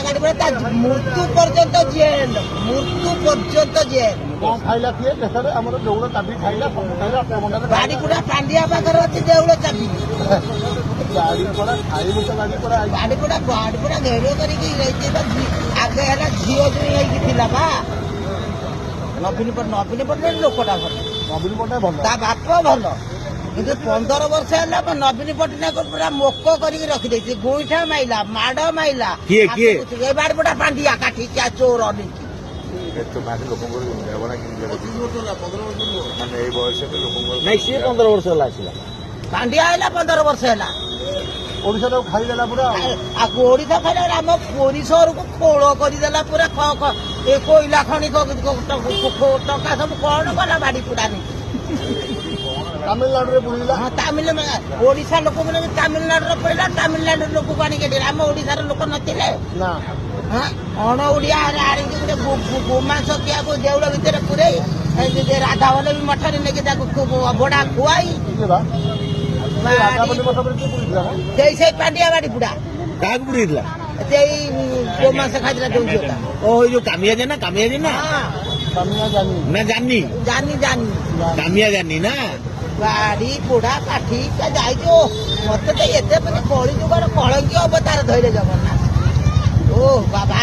ମୃତ୍ୟୁ ପର୍ଯ୍ୟନ୍ତ ଜେଲ, ମୃତ୍ୟୁ ପର୍ଯ୍ୟନ୍ତ ଜେଲ। ଖାଇଲା କିଏ ଦେଶରେ ଆମର ଦେଉଳ ଚାବି ଖାଇଲା ବାଡ଼ିପୁରା ପାଣ୍ଡିଆ ପାଖରେ ଅଛି ଦେଉଳ ଚାବି। ବାଡ଼ିପୁରା ଘେରିଅ କରିକି ଆଗେ ହେଲା ଝିଅ ଜଣେ ହେଇକି ଥିଲା ବା ନବୀନ ପଟ୍ଟନାୟକ ଲୋକଟା ଭଲ, ନବୀନ ପଟ୍ଟନାୟକ ଭଲ, ତା ବାପ ଭଲ। କିନ୍ତୁ 15 ବର୍ଷ ହେଲା ନବୀନ ପଟ୍ଟନାୟକ ପୁରା ମୋକ କରିକି ରଖିଦେଇଛି। ଗୋଇଠା ମାଇଲା, ମାଡ଼ ମାଇଲା। କିଏ ଏ ବାଡ଼ିପୁରା ପାଣ୍ଡିଆ କାଠି ଚୋର ନେଇକି ନାଇଁ ସିଏ 15 ବର୍ଷ ହେଲା ଆସିଲା। ପାଣ୍ଡିଆ ହେଲା 15 ବର୍ଷ ହେଲା। ଓଡିଶା ତାକୁ ଖାଇଦେଲା ପୁରା। ଆକୁ ଓଡିଶା ଖାଇଲା ଆମ ପରିସରକୁ ଖୋଳ କରିଦେଲା ପୁରା। ଏ କୋଇଲା ଖଣି ଟଙ୍କା ସବୁ କଣ କଲା ବାଡ଼ିପୁରା ନେଇକି। ତାମିଲନାଡୁରେ ବୁଲିଲା। ହଁ ଓଡିଶା ଲୋକମାନେ ତାମିଲନାଡୁରେ ପଡିଲା। ତାମିଲନାଡୁର ଲୋକକୁ ଆଣିକି ଆମ ଓଡିଶାର ଲୋକ ନଥିଲେ ନା ଅଣ ଓଡିଆ ଆଣିକି ଗୋଟେ ଗୋମାଂସ ଖିଆକୁ ଦେଉଳ ଭିତରେ ପୁରେଇ ରାଧାବଲ୍ଲଭୀ ମଠରେ ନେଇକି ତାକୁ ଅଭଡା ଖୁଆଇ ସେଇ ପାଣ୍ଡିଆ ବାଡ଼ିପୁରା କାହାକୁ ପୁରେଇଥିଲା? ସେଇ ଗୋମାଂସ ଖାଇଥିଲା ଯୋଉ ଝିଅଟା। ଓ ଏଇ ଯୋଉ କାମିଆ ଜେନା ନା ଜାନି କାମିଆ ଜାନି ନା ବାଡି ପୋଡା କାଠି ଯାଇଛୁ। ମତେ ତ ଏତେ କଳି ଯୁଗର କଳଙ୍କି ଅବତାର ଧଇଲେ ଜଗନ୍ନାଥ। ଓ ବାବା